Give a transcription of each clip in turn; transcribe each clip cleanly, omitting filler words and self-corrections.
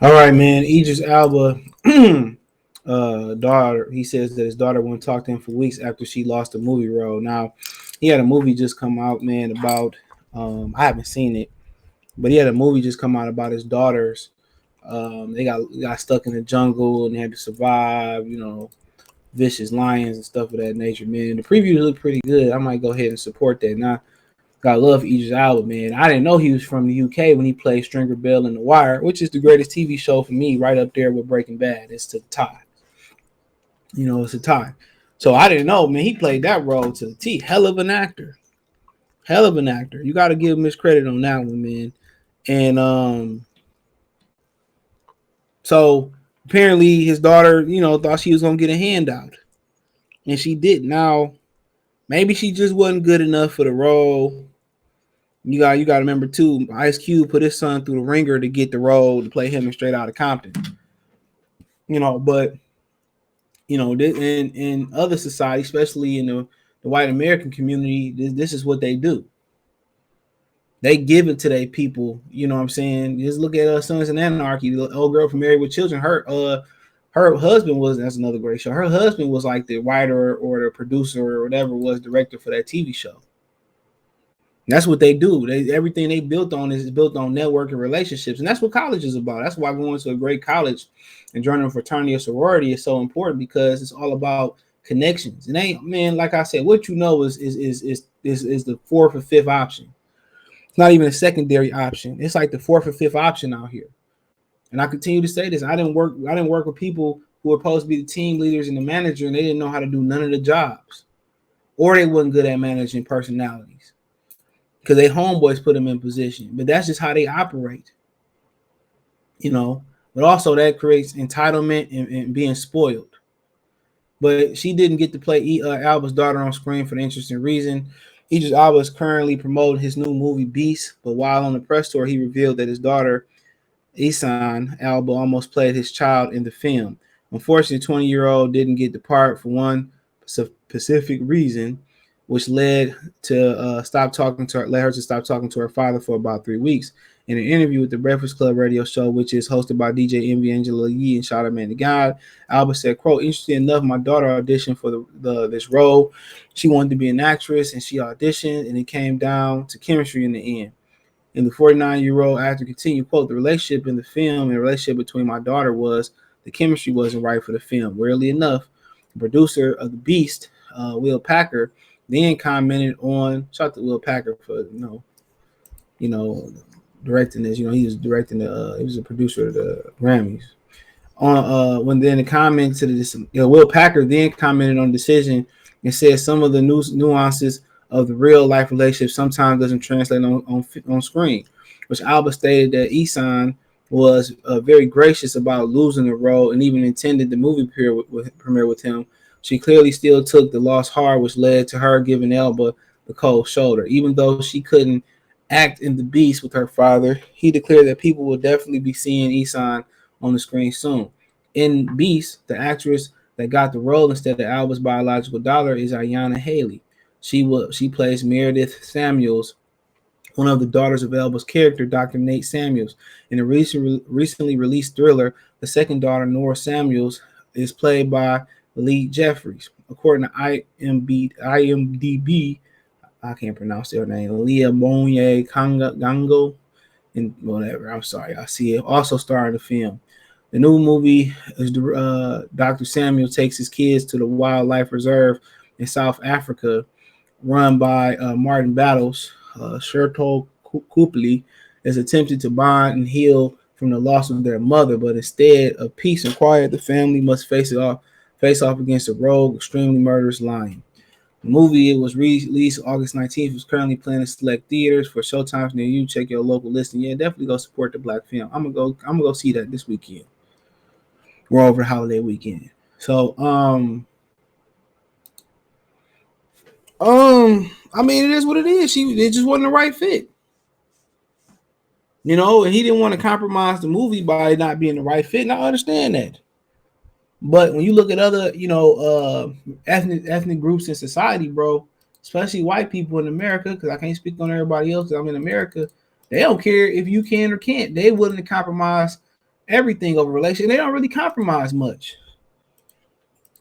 All right, man. Idris Elba, daughter. He says that his daughter wouldn't talk to him for weeks after she lost a movie role. Now, he had a movie just come out, man. About I haven't seen it, but he had a movie just come out about his daughters. They got stuck in the jungle and they had to survive. Vicious lions and stuff of that nature, man. The previews look pretty good. I might go ahead and support that. Now, I love Idris Elba, man. I didn't know he was from the UK when he played Stringer Bell in The Wire, which is the greatest TV show for me, right up there with Breaking Bad. It's to the tie. It's a tie. So I didn't know, man. He played that role to the T. Hell of an actor. Hell of an actor. You got to give him his credit on that one, man. And so apparently his daughter, thought she was gonna get a handout, and she didn't. Now maybe she just wasn't good enough for the role. You got to remember too. Ice Cube put his son through the ringer to get the role to play him in Straight Outta Compton. But in other society, especially in the white American community, this is what they do. They give it to their people. You know what I'm saying? Just look at Sons of Anarchy. The old girl from Married with Children. Her husband was, that's another great show. Her husband was like the writer or the producer or whatever was director for that TV show. That's what they do. Everything they built on is built on networking relationships. And that's what college is about. That's why going to a great college and joining a fraternity or sorority is so important, because it's all about connections. And ain't, man, like I said, what is the fourth or fifth option. It's not even a secondary option. It's like the fourth or fifth option out here. And I continue to say this. I didn't work with people who were supposed to be the team leaders and the manager, and they didn't know how to do none of the jobs. Or they wasn't good at managing personalities, because they homeboys put them in position. But that's just how they operate, But also that creates entitlement and being spoiled. But she didn't get to play Alba's daughter on screen for the interesting reason. Idris Elba is currently promoting his new movie Beast, but while on the press tour, he revealed that his daughter, Isan Elba, almost played his child in the film. Unfortunately, 20-year-old didn't get the part for one specific reason, which led to let her to stop talking to her father for about 3 weeks. In an interview with the Breakfast Club radio show, which is hosted by DJ Envy, Angela Yee, and Charlamagne the God, Alba said, quote, "Interesting enough, my daughter auditioned for this role. She wanted to be an actress, and she auditioned, and it came down to chemistry in the end." And the 49-year-old actor continued, quote, "The relationship in the film and the relationship between my daughter the chemistry wasn't right for the film. Weirdly enough, the producer of The Beast, Will Packer, then commented on, shout out to Will Packer for directing this. He was directing he was a producer of the Grammys. When then the comment to this, Will Packer then commented on the decision and said some of the nuances of the real life relationship sometimes doesn't translate on screen, which Alba stated that Isan was very gracious about losing the role and even intended the movie premiere with him. She clearly still took the loss hard, which led to her giving Elba the cold shoulder. Even though she couldn't act in The Beast with her father, he declared that people will definitely be seeing Isan on the screen soon. In Beast, the actress that got the role instead of Alba's biological daughter is Ayanna Haley. She plays Meredith Samuels, one of the daughters of Elba's character, Dr. Nate Samuels. In a recently released thriller, the second daughter, Nora Samuels, is played by Lee Jeffries. According to IMDb, I can't pronounce their name, Leah Bonye Gango, and whatever. I'm sorry, I see it. Also starring the film. The new movie is Dr. Samuel takes his kids to the wildlife reserve in South Africa, run by Martin Battles. Sherto Copley is attempting to bond and heal from the loss of their mother, but instead of peace and quiet, the family must face off against a rogue, extremely murderous lion. The movie was released August 19th. It's currently playing in select theaters. For showtimes near you, check your local listing. Yeah, definitely go support the black film. I'm gonna go see that this weekend. We're over the holiday weekend. So I mean, it is what it is. It just wasn't the right fit. And he didn't want to compromise the movie by not being the right fit. And I understand that. But when you look at other, ethnic groups in society, bro, especially white people in America, because I can't speak on everybody else because I'm in America, they don't care if you can or can't. They're willing to compromise everything over relation. They don't really compromise much.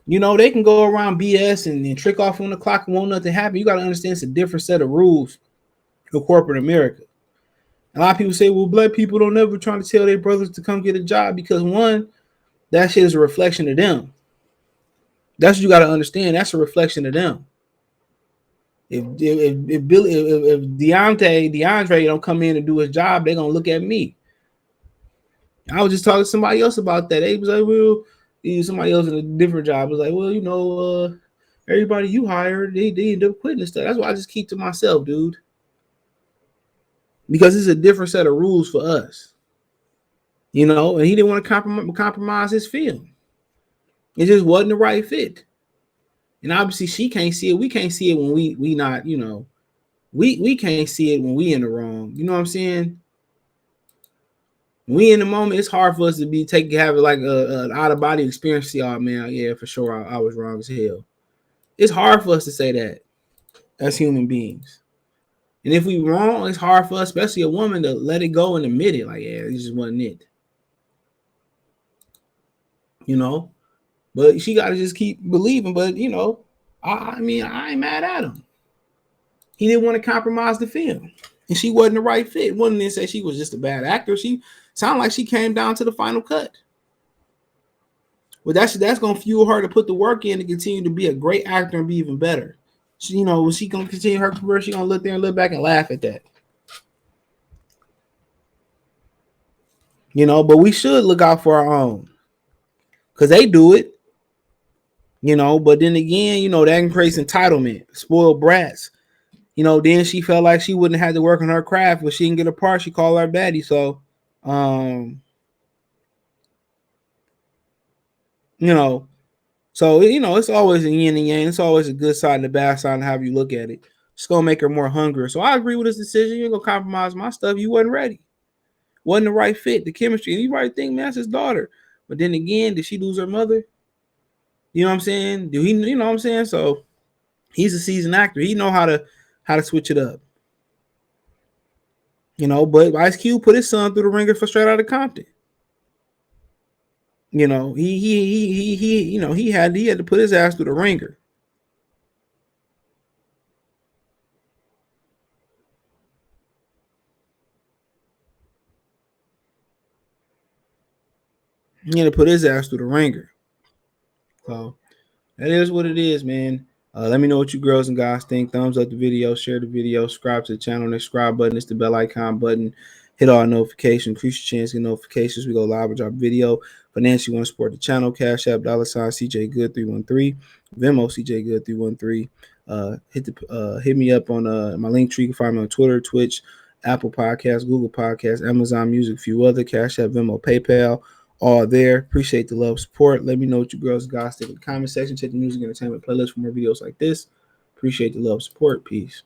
You know, they can go around BS and trick off on the clock and won't nothing happen. You got to understand it's a different set of rules for corporate America. A lot of people say, well, black people don't ever try to tell their brothers to come get a job because, one, that shit is a reflection of them. That's what you got to understand. That's a reflection of them. If DeAndre don't come in and do his job, they're gonna look at me. I was just talking to somebody else about that. They was like, well, somebody else in a different job was like, well, you know, everybody you hired, they end up quitting and stuff. That's why I just keep to myself, dude. Because it's a different set of rules for us. You know, and he didn't want to compromise his film. It just wasn't the right fit. And obviously she can't see it. We can't see it when we not, you know, we can't see it when we in the wrong. You know what I'm saying? When we in the moment, it's hard for us to be have like an out of body experience. See, oh man, yeah, for sure, I was wrong as hell. It's hard for us to say that as human beings. And if we wrong, it's hard for us, especially a woman, to let it go and admit it. Like, yeah, this just wasn't it. You know? But she got to just keep believing. But, you know, I mean, I ain't mad at him. He didn't want to compromise the film. And she wasn't the right fit. One didn't say she was just a bad actor. She sounded like she came down to the final cut. Well, that's going to fuel her to put the work in to continue to be a great actor and be even better. She, you know, when she going to continue her career, she going to look there and look back and laugh at that. You know, but we should look out for our own. Because they do it. You know, but then again, you know, that can create entitlement, spoiled brats. You know, then she felt like she wouldn't have to work on her craft. When she didn't get a part, she called her daddy. So, you know, so, you know, it's always a yin and yang. It's always a good side and a bad side, and how you look at it. It's going to make her more hungry. So I agree with this decision. You ain't going to compromise my stuff. You wasn't ready. Wasn't the right fit, the chemistry. And you might think, man, that's his daughter. But then again, did she lose her mother? You know what I'm saying? Do he, you know what I'm saying? So he's a seasoned actor. He know how to switch it up. You know, but Ice Cube put his son through the ringer for Straight Outta Compton. You know, he you know, he had to put his ass through the ringer. He had to put his ass through the ringer. So that is what it is, man. Let me know what you girls and guys think. Thumbs up the video, share the video, subscribe to the channel. The subscribe button is the bell icon button. Hit all notifications, increase your chance to get notifications. We go live with our video. Financially, want to support the channel. Cash App, $ CJ Good 313, Venmo CJ Good 313. Hit me up on my link tree. You can find me on Twitter, Twitch, Apple Podcasts, Google Podcasts, Amazon Music, a few other. Cash App, Venmo, PayPal. All there. Appreciate the love, support. Let me know what you girls and guys think in the comment section. Check the music entertainment playlist for more videos like this. Appreciate the love, support. Peace.